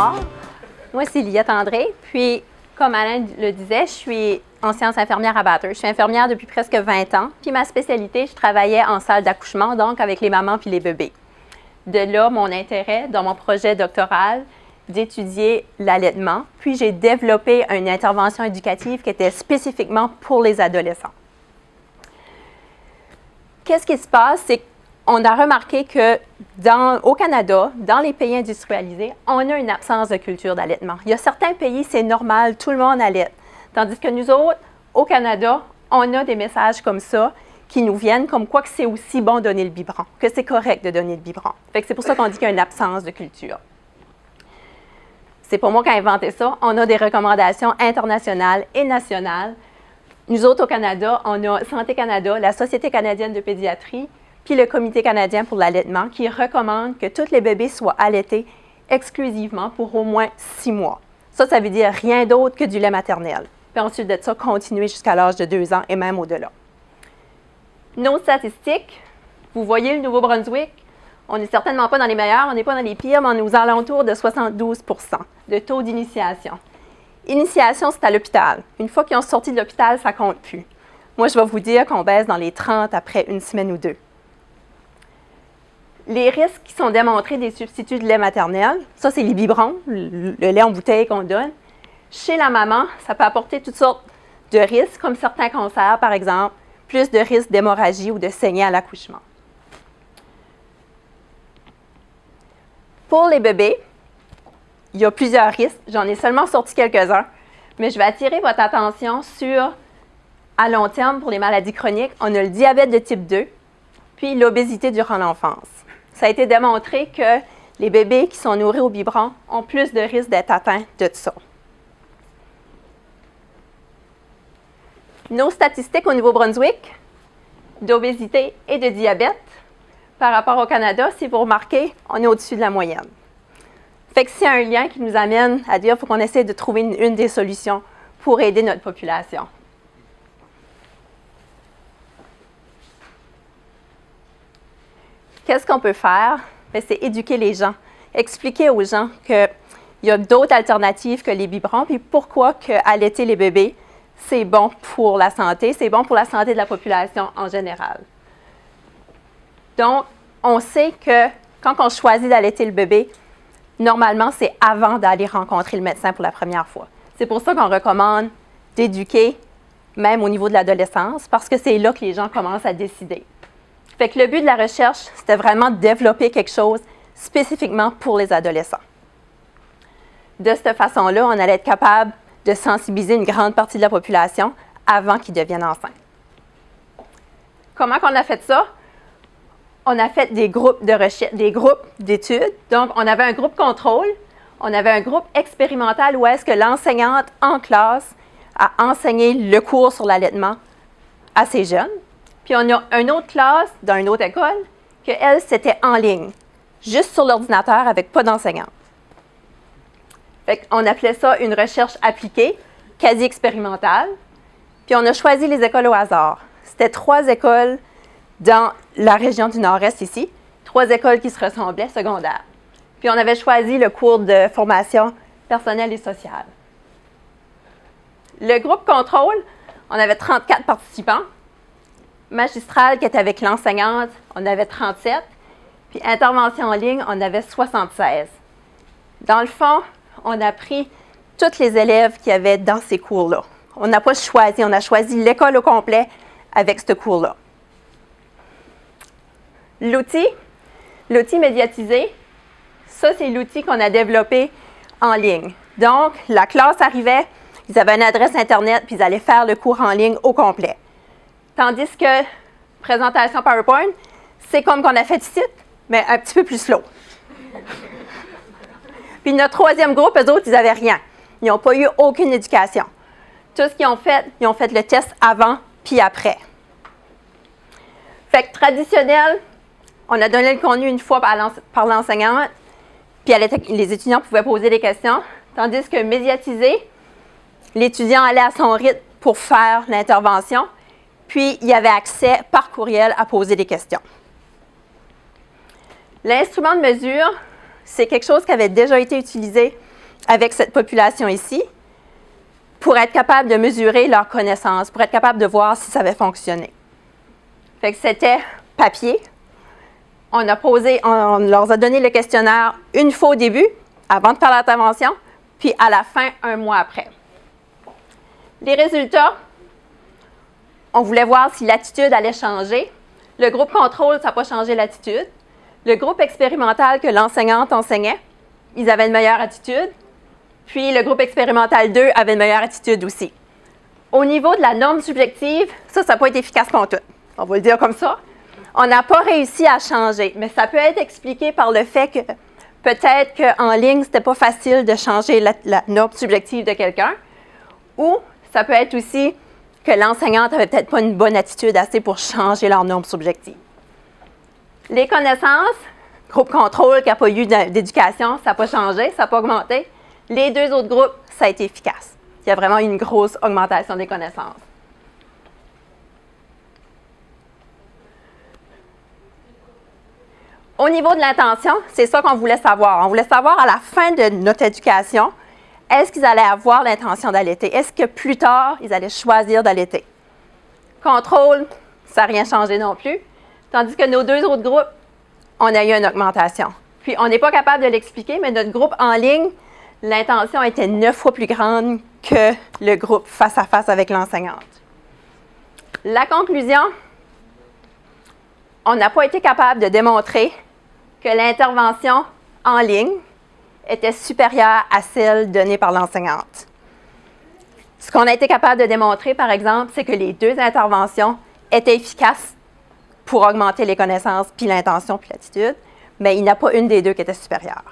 Bonsoir. Moi, c'est Liette André. Puis, comme Alain le disait, je suis ancienne infirmière à Bathurst. Je suis infirmière depuis presque 20 ans. Puis, ma spécialité, je travaillais en salle d'accouchement, donc avec les mamans puis les bébés. De là, mon intérêt dans mon projet doctoral d'étudier l'allaitement. Puis, j'ai développé une intervention éducative qui était spécifiquement pour les adolescents. Qu'est-ce qui se passe? C'est qu'on a remarqué qu'au Canada, dans les pays industrialisés, on a une absence de culture d'allaitement. Il y a certains pays, c'est normal, tout le monde allaite. Tandis que nous autres, au Canada, on a des messages comme ça qui nous viennent, comme quoi que c'est aussi bon de donner le biberon, que c'est correct de donner le biberon. Fait que c'est pour ça qu'on dit qu'il y a une absence de culture. C'est pas moi qui ai inventé ça. On a des recommandations internationales et nationales. Nous autres, au Canada, on a Santé Canada, la Société canadienne de pédiatrie, puis le Comité canadien pour l'allaitement, qui recommande que tous les bébés soient allaités exclusivement pour au moins 6 mois. Ça veut dire rien d'autre que du lait maternel. Puis ensuite de ça, continuer jusqu'à l'âge de 2 ans et même au-delà. Nos statistiques, vous voyez le Nouveau-Brunswick, on n'est certainement pas dans les meilleurs, on n'est pas dans les pires, mais on est aux alentours de 72 % de taux d'initiation. Initiation, c'est à l'hôpital. Une fois qu'ils ont sorti de l'hôpital, ça ne compte plus. Moi, je vais vous dire qu'on baisse dans les 30 après une semaine ou 2. Les risques qui sont démontrés des substituts de lait maternel, ça, c'est les biberons, le lait en bouteille qu'on donne. Chez la maman, ça peut apporter toutes sortes de risques, comme certains cancers, par exemple, plus de risques d'hémorragie ou de saignée à l'accouchement. Pour les bébés, il y a plusieurs risques. J'en ai seulement sorti quelques-uns, mais je vais attirer votre attention sur, à long terme, pour les maladies chroniques, on a le diabète de type 2, puis l'obésité durant l'enfance. Ça a été démontré que les bébés qui sont nourris au biberon ont plus de risques d'être atteints de ça. Nos statistiques au Nouveau-Brunswick d'obésité et de diabète par rapport au Canada, si vous remarquez, on est au-dessus de la moyenne. Fait que c'est un lien qui nous amène à dire qu'il faut qu'on essaie de trouver une des solutions pour aider notre population. Qu'est-ce qu'on peut faire? Bien, c'est éduquer les gens, expliquer aux gens qu'il y a d'autres alternatives que les biberons, puis pourquoi allaiter les bébés, c'est bon pour la santé, c'est bon pour la santé de la population en général. Donc, on sait que quand on choisit d'allaiter le bébé, normalement, c'est avant d'aller rencontrer le médecin pour la première fois. C'est pour ça qu'on recommande d'éduquer, même au niveau de l'adolescence, parce que c'est là que les gens commencent à décider. Fait que le but de la recherche, c'était vraiment de développer quelque chose spécifiquement pour les adolescents. De cette façon-là, on allait être capable de sensibiliser une grande partie de la population avant qu'ils deviennent enceintes. Comment on a fait ça? On a fait des groupes de recherche, des groupes d'études. Donc, on avait un groupe contrôle, on avait un groupe expérimental où est-ce que l'enseignante en classe a enseigné le cours sur l'allaitement à ces jeunes. Puis, on a une autre classe dans une autre école que elle, c'était en ligne, juste sur l'ordinateur avec pas d'enseignante. Fait qu'on appelait ça une recherche appliquée, quasi expérimentale. Puis, on a choisi les écoles au hasard. C'était 3 écoles dans la région du Nord-Est ici, 3 écoles qui se ressemblaient, secondaires. Puis, on avait choisi le cours de formation personnelle et sociale. Le groupe contrôle, on avait 34 participants. Magistrale qui était avec l'enseignante, on avait 37. Puis intervention en ligne, on avait 76. Dans le fond, on a pris tous les élèves qu'il y avait dans ces cours-là. On n'a pas choisi, on a choisi l'école au complet avec ce cours-là. L'outil médiatisé, ça c'est l'outil qu'on a développé en ligne. Donc, la classe arrivait, ils avaient une adresse Internet, puis ils allaient faire le cours en ligne au complet. Tandis que présentation PowerPoint, c'est comme qu'on a fait ici, mais un petit peu plus slow. Puis notre 3e groupe, eux autres, ils n'avaient rien. Ils n'ont pas eu aucune éducation. Tout ce qu'ils ont fait le test avant puis après. Fait que traditionnel, on a donné le contenu une fois par l'enseignante, puis les étudiants pouvaient poser des questions. Tandis que médiatisé, l'étudiant allait à son rythme pour faire l'intervention. Puis, il y avait accès par courriel à poser des questions. L'instrument de mesure, c'est quelque chose qui avait déjà été utilisé avec cette population ici pour être capable de mesurer leurs connaissances, pour être capable de voir si ça avait fonctionné. Fait que c'était papier. On leur a donné le questionnaire une fois au début, avant de faire l'intervention, puis à la fin, un mois après. Les résultats, on voulait voir si l'attitude allait changer. Le groupe contrôle, ça n'a pas changé l'attitude. Le groupe expérimental que l'enseignante enseignait, ils avaient une meilleure attitude. Puis le groupe expérimental 2 avait une meilleure attitude aussi. Au niveau de la norme subjective, ça n'a pas été efficace pour tout. On va le dire comme ça. On n'a pas réussi à changer, mais ça peut être expliqué par le fait que peut-être qu'en ligne, ce n'était pas facile de changer la norme subjective de quelqu'un, ou ça peut être aussi que l'enseignante n'avait peut-être pas une bonne attitude assez pour changer leur norme subjective. Les connaissances, groupe contrôle qui n'a pas eu d'éducation, ça n'a pas changé, ça n'a pas augmenté. Les deux autres groupes, ça a été efficace. Il y a vraiment eu une grosse augmentation des connaissances. Au niveau de l'intention, c'est ça qu'on voulait savoir. On voulait savoir à la fin de notre éducation, est-ce qu'ils allaient avoir l'intention d'allaiter? Est-ce que plus tard, ils allaient choisir d'allaiter? Contrôle, ça n'a rien changé non plus. Tandis que nos deux autres groupes, on a eu une augmentation. Puis, on n'est pas capable de l'expliquer, mais notre groupe en ligne, l'intention était 9 fois plus grande que le groupe face à face avec l'enseignante. La conclusion, on n'a pas été capable de démontrer que l'intervention en ligne était supérieure à celle donnée par l'enseignante. Ce qu'on a été capable de démontrer, par exemple, c'est que les deux interventions étaient efficaces pour augmenter les connaissances, puis l'intention, puis l'attitude, mais il n'y en a pas une des deux qui était supérieure.